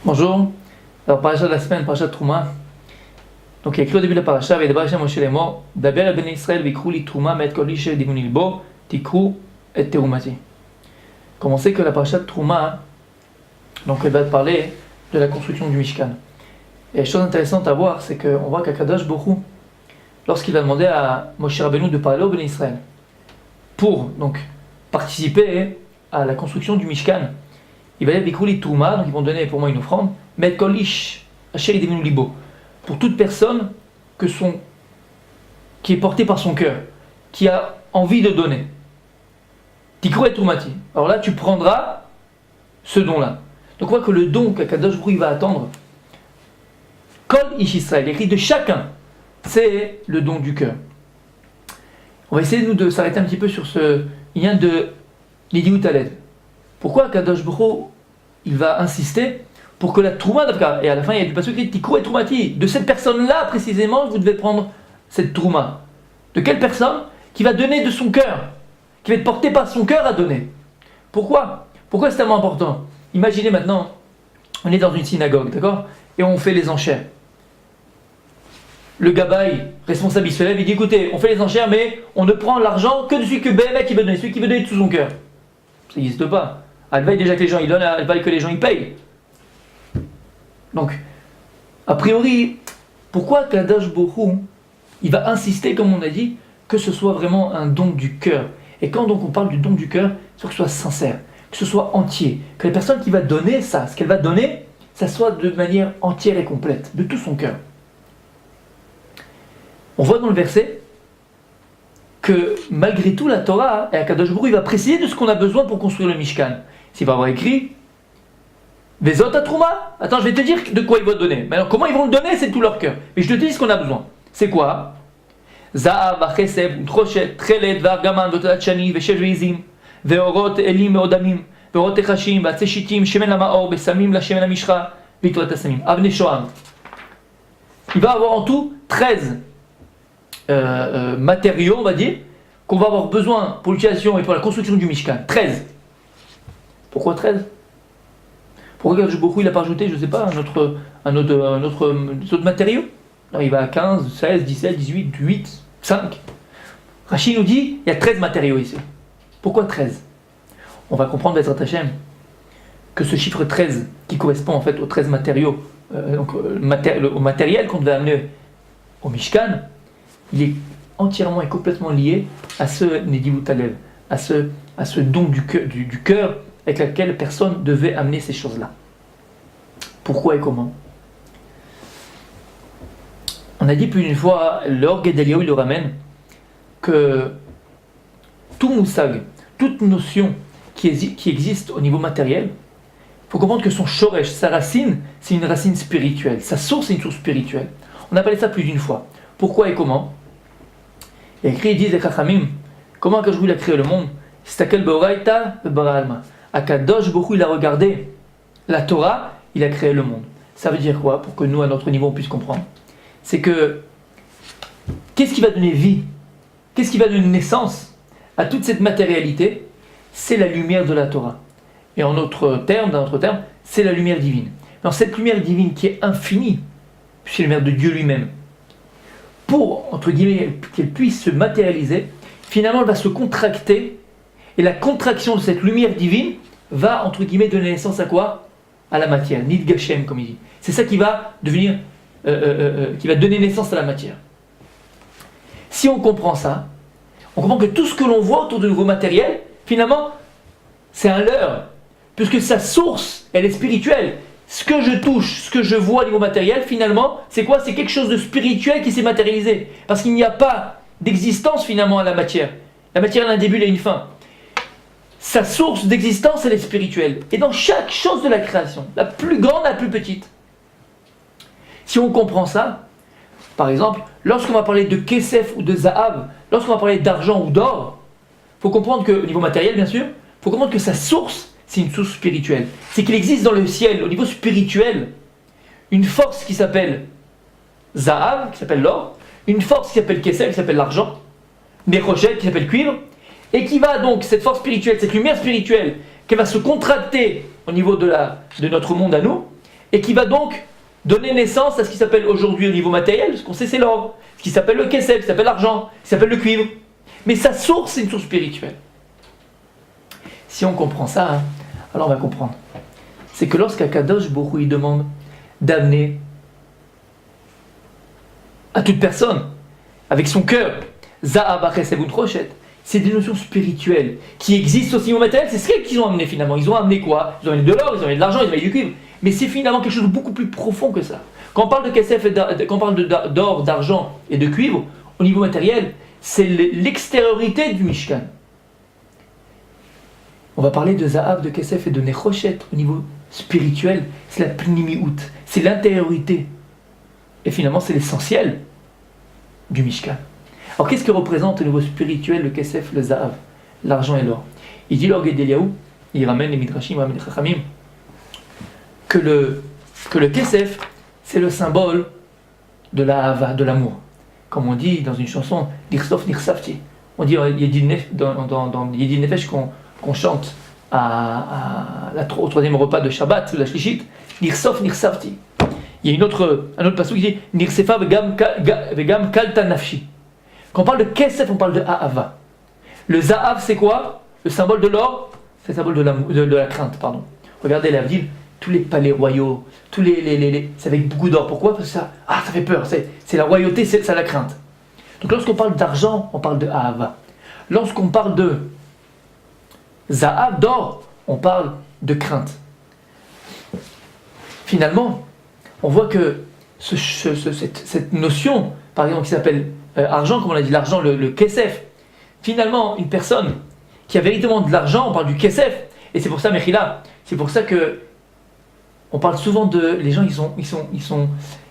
Bonjour. Alors, parasha de la semaine, parasha de Trouma. Donc, il y a écrit au début de la parasha, Vedabar Hashem Moshe Lemo, Daber el ben Israël vikrou li Trouma, met kol ish divun ilbo, tikrou et terumati. Comme on sait que la parasha de Trouma, donc elle va parler de la construction du Mishkan. Et la chose intéressante à voir, c'est qu'on voit qu'Akadosh Borou, lorsqu'il va demander à Moshe Rabbeinu de parler au ben Israël, pour donc participer à la construction du Mishkan, il va dire Bikouli Touma, donc ils vont donner pour moi une offrande, Met Kolish, Asher Divinu Libo, pour toute personne qui est portée par son cœur, qui a envie de donner. Tikrou et Toumati. Alors là, tu prendras ce don-là. Donc on voit que le don qu'Akadosh Borou va attendre, Kol Ish Israël, écrit de chacun, c'est le don du cœur. On va essayer de s'arrêter un petit peu sur ce lien de l'Idiout Aled. Pourquoi Kadosh Borou il va insister pour que la Trouma, et à la fin il y a du passage qui dit Tikrou et Troumati, de cette personne-là précisément, vous devez prendre cette Trouma. De quelle personne? Qui va donner de son cœur, qui va être portée par son cœur à donner. Pourquoi c'est tellement important? Imaginez maintenant, on est dans une synagogue, d'accord? Et on fait les enchères. Le gabaï, responsable, il se lève, il dit écoutez, on fait les enchères, mais on ne prend l'argent que de celui que BMA qui veut donner, celui qui veut donner de tout son cœur. Ça n'existe pas. Elle veille déjà que les gens ils donnent, elle veille que les gens ils payent. Donc, a priori, pourquoi Kadosh Borou il va insister, comme on a dit, que ce soit vraiment un don du cœur. Et quand donc on parle du don du cœur, il faut que ce soit sincère, que ce soit entier, que la personne qui va donner ça, ce qu'elle va donner, ça soit de manière entière et complète, de tout son cœur. On voit dans le verset que malgré tout la Torah, et Akadosh Borou il va préciser de ce qu'on a besoin pour construire le Mishkan. S'il va avoir écrit Vezot à Trouma, attends, je vais te dire de quoi ils vont donner. Mais alors, comment ils vont le donner, c'est tout leur cœur. Mais je te dis ce qu'on a besoin. C'est quoi? Za'av, Acheseb, Trochet, Trelet, Vargaman, Votachani, Veshev Veizim, Veorot, Elim, Veodamim, Veorot Echashim, Vatseshitim, Shemen Lamaor, Besamim, La Shemen Lamishra, Vitrat Asamim, Avne Shoam. Il va avoir en tout 13 matériaux, on va dire, qu'on va avoir besoin pour l'utilisation et pour la construction du Mishkan. 13. Pourquoi 13? Pourquoi Kadosh Borou il n'a pas ajouté, je ne sais pas, un autre matériau? Non, il va à 15, 16, 17, 18, 8, 5. Rachid nous dit, il y a 13 matériaux ici. Pourquoi 13? On va comprendre, Bezrat Hashem, que ce chiffre 13, qui correspond en fait aux 13 matériaux, au matériel qu'on devait amener au Mishkan, il est entièrement et complètement lié à ce Nedivut Alev, à ce don du cœur avec lequel personne devait amener ces choses-là. Pourquoi et comment? On a dit plus d'une fois, l'orgue d'Eliaou il le ramène, que tout moussag, toute notion qui existe au niveau matériel, il faut comprendre que son shoresh, sa racine, c'est une racine spirituelle. Sa source, c'est une source spirituelle. On a parlé de ça plus d'une fois. Pourquoi et comment? Et écrit, ils disent les Chachamim, comment Akadosh Borou il a créé le monde? Stakel beoraita bara alma. Akadosh Borou il a regardé la Torah, il a créé le monde. Ça veut dire quoi? Pour que nous, à notre niveau, on puisse comprendre. C'est que, qu'est-ce qui va donner vie? Qu'est-ce qui va donner naissance à toute cette matérialité? C'est la lumière de la Torah. Et dans notre terme, c'est la lumière divine. Dans cette lumière divine qui est infinie, c'est la lumière de Dieu lui-même. Pour, entre guillemets, qu'elle puisse se matérialiser, finalement, elle va se contracter, et la contraction de cette lumière divine va, entre guillemets, donner naissance à quoi? À la matière, Nid Gashem, comme il dit. C'est ça qui va devenir, qui va donner naissance à la matière. Si on comprend ça, on comprend que tout ce que l'on voit autour de nouveaux matériels, finalement, c'est un leurre, puisque sa source, elle est spirituelle. Ce que je touche, ce que je vois au niveau matériel, finalement, c'est quoi? C'est quelque chose de spirituel qui s'est matérialisé. Parce qu'il n'y a pas d'existence finalement à la matière. La matière elle a un début, elle a une fin. Sa source d'existence, elle est spirituelle. Et dans chaque chose de la création, la plus grande, la plus petite. Si on comprend ça, par exemple, lorsqu'on va parler de kesef ou de za'av, lorsqu'on va parler d'argent ou d'or, il faut comprendre que, au niveau matériel bien sûr, il faut comprendre que sa source, c'est une source spirituelle. C'est qu'il existe dans le ciel, au niveau spirituel, une force qui s'appelle Zahav, qui s'appelle l'or, une force qui s'appelle Kesef, qui s'appelle l'argent, des rochettes qui s'appelle cuivre, et qui va donc, cette force spirituelle, cette lumière spirituelle, qui va se contracter au niveau de notre monde à nous, et qui va donc donner naissance à ce qui s'appelle aujourd'hui au niveau matériel, ce qu'on sait c'est l'or, ce qui s'appelle le kesef, ce qui s'appelle l'argent, ce qui s'appelle le cuivre. Mais sa source, c'est une source spirituelle. Si on comprend ça, hein, alors on va comprendre. C'est que lorsqu'Akadosh Baruch Hu, il demande d'amener à toute personne, avec son cœur, c'est des notions spirituelles qui existent aussi au matériel. C'est ce qu'ils ont amené finalement. Ils ont amené quoi? Ils ont amené de l'or, ils ont amené de l'argent, ils ont amené du cuivre. Mais c'est finalement quelque chose de beaucoup plus profond que ça. Quand on parle de kesef, quand on parle d'or, d'argent et de cuivre, au niveau matériel, c'est l'extériorité du Mishkan. On va parler de Zahav, de kesef et de nechoshet au niveau spirituel. C'est la pnimiout, c'est l'intériorité. Et finalement, c'est l'essentiel du Mishkan. Alors, qu'est-ce que représente au niveau spirituel le kesef, le Zahav, l'argent et l'or? Il dit l'Orgue d'Eliaou, il ramène les Midrashim, il ramène les Chachamim, que le kesef, c'est le symbole de la hava, de l'amour. Comme on dit dans une chanson, Nirsof Nirsafti. On dit dans Yedi Nefesh qu'on chante au troisième repas de Shabbat, la Shlishit, Nirsof Nirsafti. Il y a un autre passage qui dit Nirsefa vegam kalta nafshi. Quand on parle de kesef, on parle de ha'ava. Le zahav, c'est quoi? Le symbole de l'or, c'est le symbole de la crainte, pardon. Regardez la ville, tous les palais royaux, c'est avec beaucoup d'or. Pourquoi? Parce que ça fait peur, c'est la royauté, c'est la crainte. Donc lorsqu'on parle d'argent, on parle de ha'ava. Lorsqu'on parle de zahav, d'or, on parle de crainte. Finalement, on voit que cette notion, par exemple, qui s'appelle argent, comme on a dit, l'argent, le kesef, finalement, une personne qui a véritablement de l'argent, on parle du kesef, et c'est pour ça, Mechila, c'est pour ça que on parle souvent de. Les gens,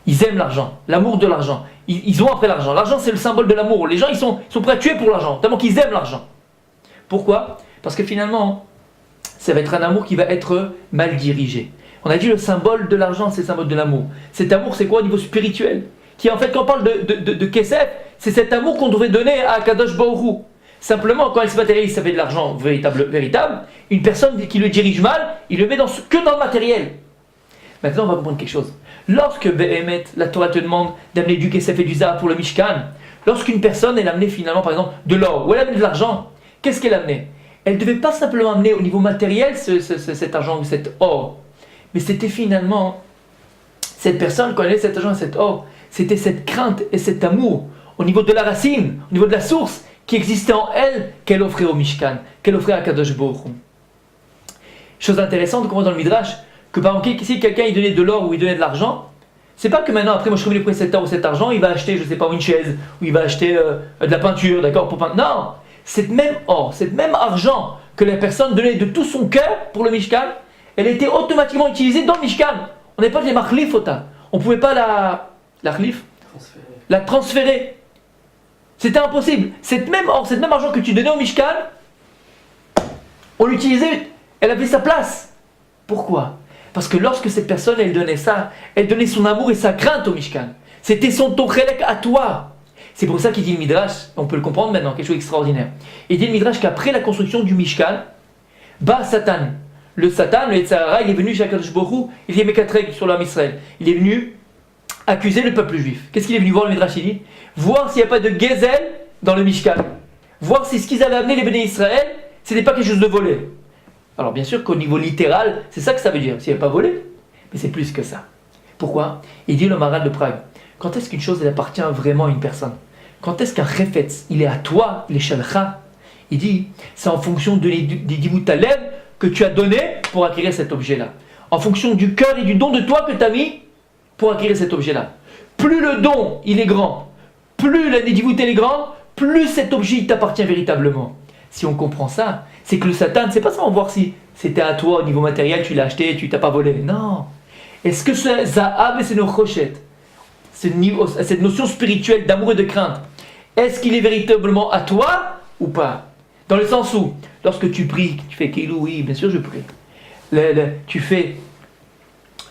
ils aiment l'argent, l'amour de l'argent. Ils ont après l'argent. L'argent, c'est le symbole de l'amour. Les gens, ils sont prêts à tuer pour l'argent, tellement qu'ils aiment l'argent. Pourquoi? Parce que finalement, ça va être un amour qui va être mal dirigé. On a dit le symbole de l'argent, c'est le symbole de l'amour. Cet amour, c'est quoi au niveau spirituel? Qui en fait, quand on parle de kesef, c'est cet amour qu'on devrait donner à Kadosh Baruch Hu. Simplement, quand il se matérialise, ça fait de l'argent véritable. Une personne qui le dirige mal, il le met que dans le matériel. Maintenant, on va comprendre quelque chose. Lorsque Behemet, la Torah te demande d'amener du kesef et du zahav pour le Mishkan, lorsqu'une personne, elle amenait finalement, par exemple, de l'or, ou elle amenait de l'argent, qu'est-ce qu'elle amenait? Elle ne devait pas simplement amener au niveau matériel cet argent ou cet or. Mais c'était finalement, cette personne, quand elle avait cet argent et cet or, c'était cette crainte et cet amour, au niveau de la racine, au niveau de la source, qui existait en elle, qu'elle offrait au Mishkan, qu'elle offrait à Kadosh Baruch Hu. Chose intéressante, on voit dans le Midrash, que par exemple, si quelqu'un il donnait de l'or ou il donnait de l'argent, c'est pas que maintenant, après, moi je trouve cet or ou cet argent, il va acheter, je sais pas, une chaise, ou il va acheter de la peinture, d'accord, pour peindre. Non! Cette même or, cet même argent que la personne donnait de tout son cœur pour le Mishkan, elle était automatiquement utilisée dans le Mishkan. On n'est pas les machlif ota. On ne pouvait pas la transférer. C'était impossible. Cette même or, cet même argent que tu donnais au Mishkan, on l'utilisait, elle avait sa place. Pourquoi? Parce que lorsque cette personne, elle donnait ça, elle donnait son amour et sa crainte au Mishkan. C'était son tochelek à toi. C'est pour ça qu'il dit le Midrash, on peut le comprendre maintenant, quelque chose d'extraordinaire. Il dit le Midrash qu'après la construction du Mishkan, Satan, le Yetzirah, il est venu chez Akadosh Baruch Hu, il y a mis 4 règles sur l'homme Israël. Il est venu accuser le peuple juif. Qu'est-ce qu'il est venu voir le Midrash? Il dit voir s'il n'y a pas de Gezel dans le Mishkan. Voir si ce qu'ils avaient amené les béné Israël, ce n'était pas quelque chose de volé. Alors bien sûr qu'au niveau littéral, c'est ça que ça veut dire. S'il n'y a pas volé, mais c'est plus que ça. Pourquoi? Il dit le Maharal de Prague. Quand est-ce qu'une chose elle appartient vraiment à une personne? Quand est-ce qu'un refetz, il est à toi, les shalcha? Il dit, c'est en fonction des divutalev que tu as donné pour acquérir cet objet-là. En fonction du cœur et du don de toi que tu as mis pour acquérir cet objet-là. Plus le don, il est grand, plus la divouté est grand, plus cet objet il t'appartient véritablement. Si on comprend ça, c'est que le Satan, c'est pas seulement voir si c'était à toi au niveau matériel, tu l'as acheté, tu t'as pas volé. Non. Est-ce que ce Zahav et c'est nos rochettes, cette notion spirituelle d'amour et de crainte, est-ce qu'il est véritablement à toi ou pas? Dans le sens où, lorsque tu pries, tu fais Keilou, oui, bien sûr je prie.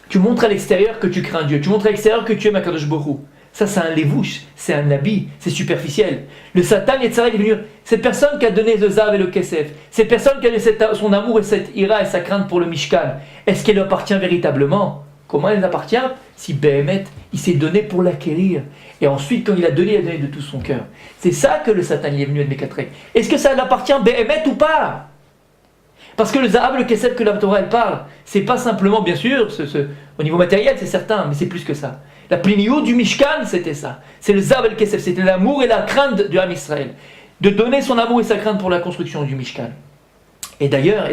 Tu montres à l'extérieur que tu crains Dieu, tu montres à l'extérieur que tu aimes Akadosh Baruch Hu. Ça, c'est un lévouche, c'est un habit, c'est superficiel. Le Satan, Yetzirah, il est venu. Cette personne qui a donné le Zahav et le Kesef, cette personne qui a son amour et cette ira et sa crainte pour le Mishkan, est-ce qu'elle lui appartient véritablement? Comment elle appartient? Si Béhémet, il s'est donné pour l'acquérir. Et ensuite, quand il a donné de tout son cœur. C'est ça que le Satan est venu à Mekatrek. Est-ce que ça l'appartient Béhémet ou pas? Parce que le Zahav, le Kesef que la Torah elle parle, c'est pas simplement, bien sûr, au niveau matériel, c'est certain, mais c'est plus que ça. La pléniout du Mishkan, c'était ça. C'est le Zahav le Kesef, c'était l'amour et la crainte du Ham Israël. De donner son amour et sa crainte pour la construction du Mishkan. Et d'ailleurs,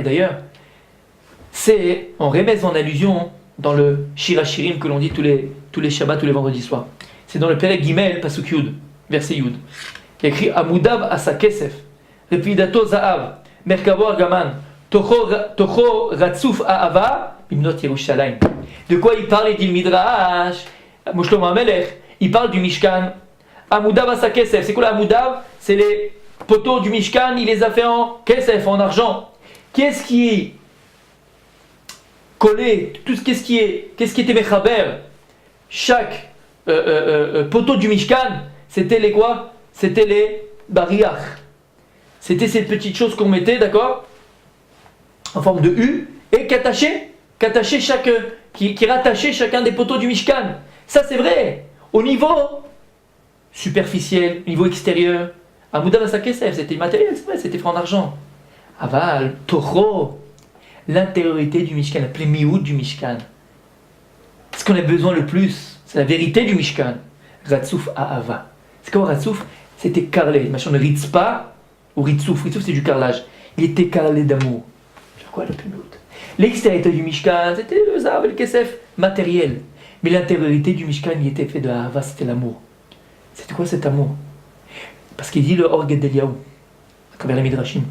c'est en remèze, en allusion, dans le Shir HaShirim que l'on dit tous les Shabbats, tous les vendredis soirs. C'est dans le Perek Gimel, Pasuk Yud, verset Yud. Il y a écrit Amudav Asa Kesef, Repidato Zahav, Merkavo Argaman, Tocho Ratzuf Ahava, Bimnot Yerushalayim. De quoi il parle? Il dit le Midrash, Shlomo HaMelech, il parle du Mishkan. Amudav Asa Kesef, c'est quoi l'Amudav? C'est les poteaux du Mishkan, il les a fait en Kesef, en argent. Qu'est-ce qui est collé, qu'est-ce qui était Mechaber? Chaque poteau du Mishkan, c'était les quoi? C'était les bariach. C'était ces petites choses qu'on mettait, d'accord, en forme de U, et qui rattachait chacun des poteaux du Mishkan. Ça c'est vrai. Au niveau superficiel, au niveau extérieur, Amudav Asa Kesef, c'était immatériel, c'est vrai, c'était fait en argent. Aval, Toro, l'intériorité du Mishkan, la plémiout du Mishkan. Ce qu'on a besoin le plus, c'est la vérité du Mishkan. Ratsouf Ahava. C'est quoi Ratsouf? C'était carrelé. Machin de Ritzpa ou Ritsouf. Ritsouf, c'est du carrelage. Il était carrelé d'amour. C'est quoi la plémiout? L'extériorité du Mishkan, c'était le Zahav, le Kesef, matériel. Mais l'intériorité du Mishkan, il était fait de Ahava, c'était l'amour. C'était quoi cet amour? Parce qu'il dit le Orged d'Eliaou, à travers les Midrashim.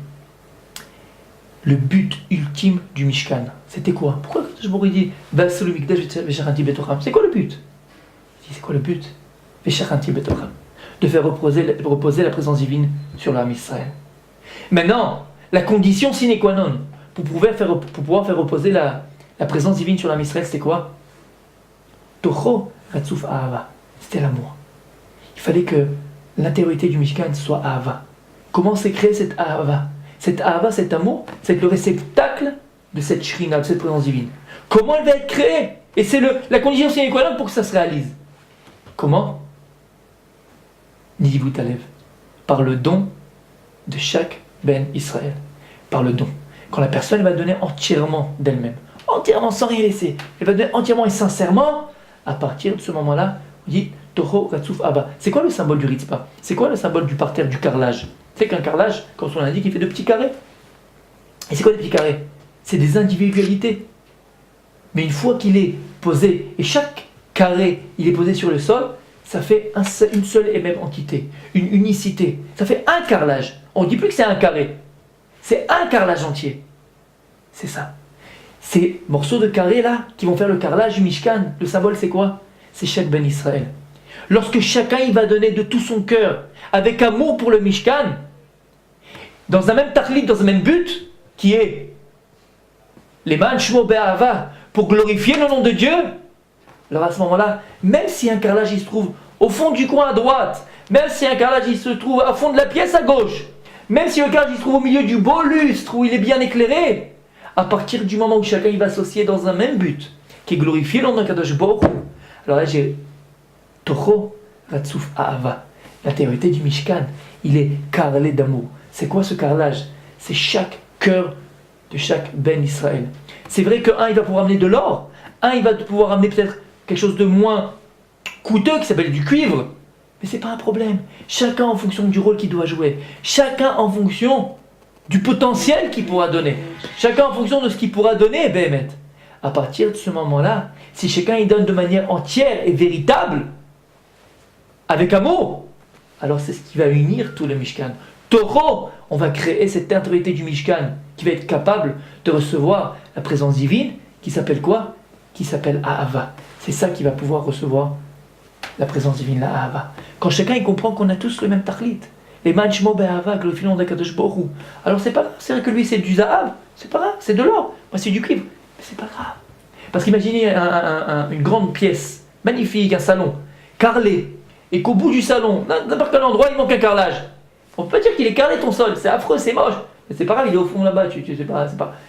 Le but ultime du Mishkan, c'était quoi? Pourquoi je m'aurais dit c'est quoi le but? C'est quoi le but? De faire reposer la présence divine sur l'âme Israël. Maintenant, la condition sine qua non pour pouvoir faire reposer la présence divine sur l'âme Israël, c'était quoi? Tocho Ratzuf Ahava. C'était l'amour. Il fallait que l'intériorité du Mishkan soit Ahava. Comment s'est créée cette Ahava? Cette Ahava, cet amour, c'est le réceptacle de cette Shrina, de cette présence divine. Comment elle va être créée? Et c'est la condition sine qua non pour que ça se réalise. Comment? Nidivut Alev. Par le don de chaque Ben Israël. Par le don. Quand la personne va donner entièrement d'elle-même, entièrement sans rien laisser, elle va donner entièrement et sincèrement, à partir de ce moment-là, on dit Toho Ratzuf Abba. C'est quoi le symbole du Ritzpa? C'est quoi le symbole du parterre, du carrelage? C'est qu'un carrelage, comme on l'a dit, il fait de petits carrés. Et c'est quoi des petits carrés? C'est des individualités. Mais une fois qu'il est posé, et chaque carré, il est posé sur le sol, ça fait une seule et même entité, une unicité. Ça fait un carrelage. On ne dit plus que c'est un carré. C'est un carrelage entier. C'est ça. Ces morceaux de carré là, qui vont faire le carrelage du Mishkan, le symbole c'est quoi? C'est chaque Ben Israël. Lorsque chacun il va donner de tout son cœur, avec amour pour le Mishkan, dans un même tachlit, dans un même but, qui est l'Eman Shmo Be'ahava, pour glorifier le nom de Dieu, alors à ce moment-là, même si un carrelage il se trouve au fond du coin à droite, même si un carrelage il se trouve au fond de la pièce à gauche, même si le carrelage il se trouve au milieu du beau lustre où il est bien éclairé, à partir du moment où chacun il va associer dans un même but, qui est glorifier le nom de Kadosh Baruch Hu, alors là j'ai Toho Ratzuf Ahava. L'intériorité du Mishkan, il est carrelé d'amour. C'est quoi ce carrelage? C'est chaque cœur de chaque Ben Israël. C'est vrai qu'un il va pouvoir amener de l'or, un il va pouvoir amener peut-être quelque chose de moins coûteux qui s'appelle du cuivre, mais c'est pas un problème. Chacun en fonction du rôle qu'il doit jouer, chacun en fonction du potentiel qu'il pourra donner, chacun en fonction de ce qu'il pourra donner, Béhémet. À partir de ce moment-là, si chacun il donne de manière entière et véritable, avec amour, alors c'est ce qui va unir tout le Mishkan. Toro, on va créer cette intériorité du Mishkan qui va être capable de recevoir la présence divine qui s'appelle quoi? Qui s'appelle Ahava. C'est ça qui va pouvoir recevoir la présence divine, la Ahava. Quand chacun il comprend qu'on a tous le même tachlit, les manchmo be'ahava, le filon d'Akadosh Baruch Hu. Alors c'est pas grave, c'est vrai que lui c'est du Zahav, c'est pas grave, c'est de l'or, moi c'est du cuivre, mais c'est pas grave. Parce qu'imaginez une grande pièce, magnifique, un salon, carrelé, et qu'au bout du salon, n'importe quel endroit, il manque un carrelage. On peut pas dire qu'il est carrelé ton sol, c'est affreux, c'est moche. Mais c'est pas grave, il est au fond là-bas,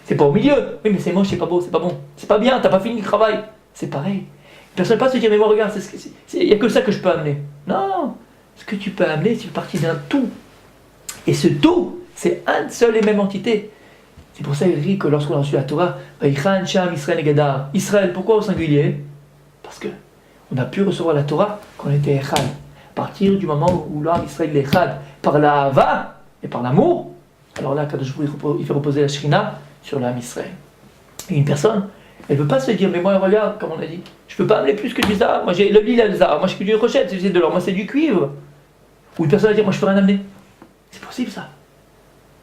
c'est pas au milieu. Oui, mais c'est moche, c'est pas beau, c'est pas bon. C'est pas bien, t'as pas fini le travail. C'est pareil. Personne ne va pas se dire, mais moi regarde, il n'y a que ça que je peux amener. Non, ce que tu peux amener, c'est partie d'un tout. Et ce tout, c'est une seule et même entité. C'est pour ça qu'il dit que lorsqu'on a reçu la Torah, Israël, pourquoi au singulier? Parce que on a pu recevoir la Torah quand on était Echad. À partir du moment où l'homme Israël est Echad, par la Hava et par l'amour, alors là, Kadosh Baruch Hu, il fait reposer la Shrina sur l'âme Israël. Et une personne, elle ne veut pas se dire, mais moi regarde, comme on a dit, je ne peux pas amener plus que du Zahar. Moi j'ai le lit, le Zahar. Moi je fais du rochette, c'est de l'or. Moi c'est du cuivre. Ou une personne va dire, moi je ne peux rien amener. C'est possible ça.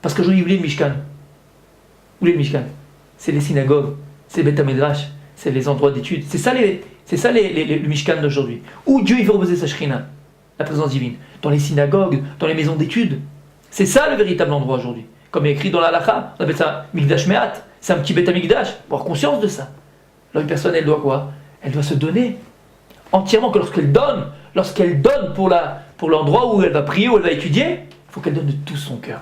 Parce que j'aurais oublié le Mishkan. Où est le Mishkan? C'est les synagogues, c'est le Beth Midrash, c'est les endroits d'études. C'est ça le Mishkan d'aujourd'hui. Où Dieu il fait reposer sa Shrina, la présence divine. Dans les synagogues, dans les maisons d'études. C'est ça le véritable endroit aujourd'hui. Comme il est écrit dans la Halakha, on appelle ça Mikdash Me'at. C'est un petit Beth Mikdash. Faut avoir conscience de ça. Alors une personne, elle doit quoi? Elle doit se donner entièrement. Que lorsqu'elle donne pour l'endroit où elle va prier, où elle va étudier, il faut qu'elle donne de tout son cœur.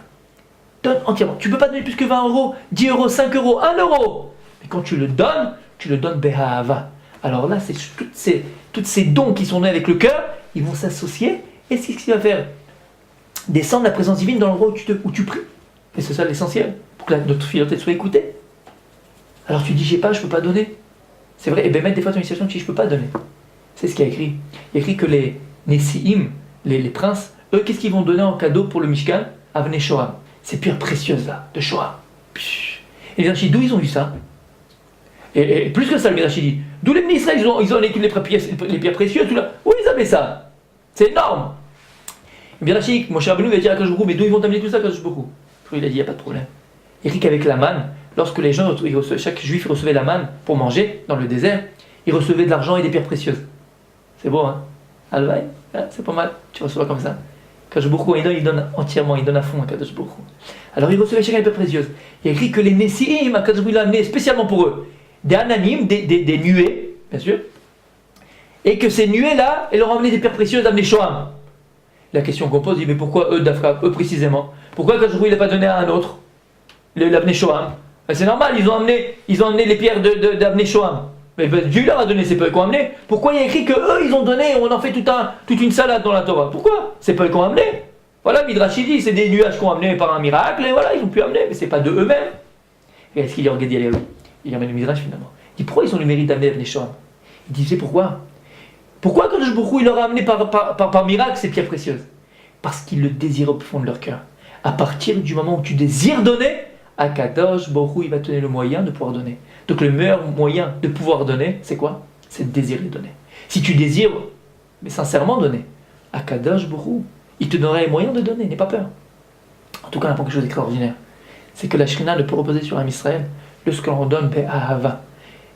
Donne entièrement. Tu ne peux pas donner plus que 20 euros, 10 euros, 5 euros, 1 euro. Mais quand tu le donnes Beha'ava. Alors là, c'est toutes ces dons qui sont nés avec le cœur, ils vont s'associer. Et c'est ce qui va faire descendre la présence divine dans l'endroit où tu pries. Et c'est ça l'essentiel, pour que notre fidélité soit écoutée. Alors tu dis, je ne peux pas donner. C'est vrai, et bien même des fois dans une situation, tu dis, je ne peux pas donner. C'est ce qu'il y a écrit. Il y a écrit que les Nessi'im, les princes, eux, qu'est-ce qu'ils vont donner en cadeau pour le Mishkan? Avnei Shoham. Ces pierres précieuses là, de Shoham. Et les Midrashim, d'où ils ont vu ça? Et plus que ça, le Midrashim dit, d'où les Israël, ils ont étudié les pierres précieuses, tout là. Où ils avaient ça? C'est énorme. Et bien Midrashim, mon cher Rabbeinu, il va dire à Kadosh Baruch Hu, mais d'où ils vont t'amener tout ça, Kadosh Baruch Hu? Il a dit, il n'y a pas de problème. Il dit qu'avec la manne, lorsque les gens, chaque juif recevait la manne pour manger dans le désert, il recevait de l'argent et des pierres précieuses. C'est beau, hein? Alvaï, c'est pas mal, tu reçois comme ça. Kadosh Baruch Hu, il donne entièrement, il donne à fond à Kadosh Baruch Hu. Alors il recevait chacun des pierres précieuses. Il a écrit que les Nessi'im, Kadosh Baruch Hu l'a amené spécialement pour eux, des ananim, des nuées, bien sûr, et que ces nuées-là, elles leur ont amené des pierres précieuses, amené Shoham. La question qu'on pose, dit, mais pourquoi eux d'Afrique, eux précisément? Pourquoi Kadosh Baruch Hu il n'a pas donné à un autre? L'Avnei Shoham. C'est normal, ils ont amené les pierres d'Avnei Shoham. Mais Dieu leur a donné, c'est pas eux qui ont amené. Pourquoi il y a écrit que eux ils ont donné, on en fait toute une salade dans la Torah? Pourquoi? C'est pas eux qui ont amené. Voilà, Midrash dit, c'est des nuages qui ont amené par un miracle, et voilà, ils ont pu amener, mais c'est pas de eux-mêmes. Et est-ce qu'il y a regardé Gadiel? Il amène le Midrash finalement. Il dit pourquoi ils ont le mérite d'amener Avnei Shoham? Il dit c'est pourquoi? Pourquoi Kadosh Baruch Hu il leur a amené par miracle ces pierres précieuses? Parce qu'ils le désirent au fond de leur cœur. À partir du moment où tu désires donner, Akadosh Baruch Hu il va te donner le moyen de pouvoir donner. Donc le meilleur moyen de pouvoir donner, c'est quoi? C'est de désirer donner. Si tu désires, mais sincèrement donner, Akadosh Baruch Hu, il te donnera les moyens de donner, n'aie pas peur. En tout cas, on apprend quelque chose d'extraordinaire. C'est que la Shrina ne peut reposer sur un Israël lorsque l'on donne Be'ahava.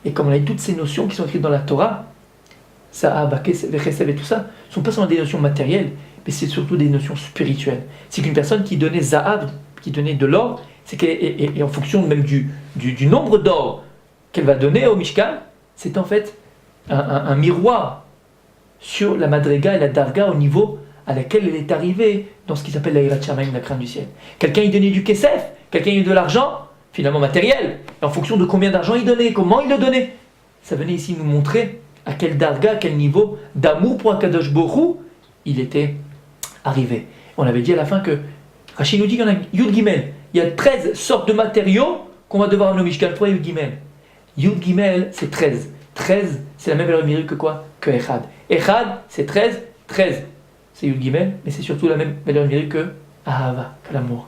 Et comme on a toutes ces notions qui sont écrites dans la Torah, Sa'ava, Chesed et tout ça, ne sont pas seulement des notions matérielles, mais c'est surtout des notions spirituelles. C'est qu'une personne qui donnait Za'av, qui donnait de l'or, c'est qu'elle et en fonction même du nombre d'or qu'elle va donner au Mishkan, c'est en fait un miroir sur la Madrega et la Darga au niveau à laquelle elle est arrivée dans ce qui s'appelle la Hirat Shamayim, la crainte du ciel. Quelqu'un il donnait du Kesef, quelqu'un il donnait de l'argent, finalement matériel, et en fonction de combien d'argent il donnait, comment il le donnait. Ça venait ici nous montrer à quel Darga, à quel niveau d'amour pour Akadosh Baruch Hu il était arrivé. On avait dit à la fin que Rachid nous dit qu'il y en a Yud Gimel. Il y a 13 sortes de matériaux qu'on va devoir amener au Mishkan. Pourquoi Yud Gimel? Yud Gimel, c'est 13. 13, c'est la même valeur numérique que quoi? Que Echad. Echad, c'est 13. 13, c'est Yud Gimel, mais c'est surtout la même valeur numérique que Ahava, que l'amour.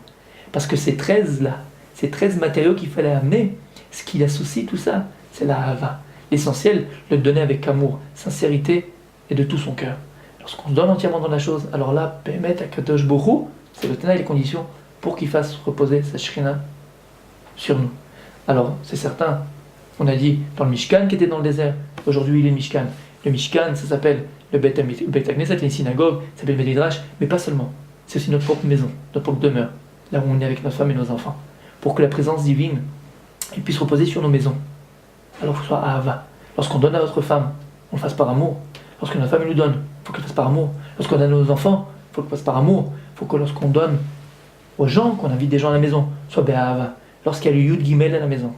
Parce que ces 13 là, ces 13 matériaux qu'il fallait amener, ce qui associe tout ça, c'est la Ahava. L'essentiel, le donner avec amour, sincérité et de tout son cœur. Lorsqu'on se donne entièrement dans la chose, alors là, Bémet Akadosh Baruch Hu, c'est le ténat et les conditions pour qu'il fasse reposer sa Shrina sur nous. Alors, c'est certain, on a dit dans le Mishkan qui était dans le désert, aujourd'hui il est le Mishkan. Le Mishkan, ça s'appelle le Beit HaKnesset, une synagogue, ça s'appelle le Midrash, mais pas seulement. C'est aussi notre propre maison, notre propre demeure, là où on est avec notre femme et nos enfants, pour que la présence divine elle puisse reposer sur nos maisons. Alors, il faut que ce soit Ahava. Lorsqu'on donne à notre femme, on le fasse par amour. Lorsque notre femme nous donne, il faut qu'elle le fasse par amour. Lorsqu'on donne à nos enfants, il faut qu'elle le fasse par amour. Il faut que lorsqu'on donne aux gens, qu'on invite des gens à la maison, soit Be'ahava. Lorsqu'il y a le Yud Gimel à la maison,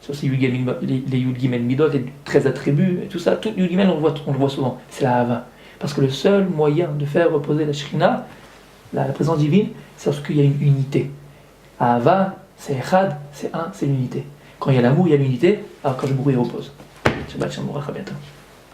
sur ces les Yud Gimel Midot, les 13 attributs et tout ça, tout Yud Gimel, on le voit souvent, c'est la Hava. Parce que le seul moyen de faire reposer la Shrina, la présence divine, c'est lorsqu'il y a une unité. Ahava, c'est Echad, c'est un, c'est l'unité. Quand il y a l'amour, il y a l'unité, alors quand le bruit repose. Shabbat Shalom, à bientôt.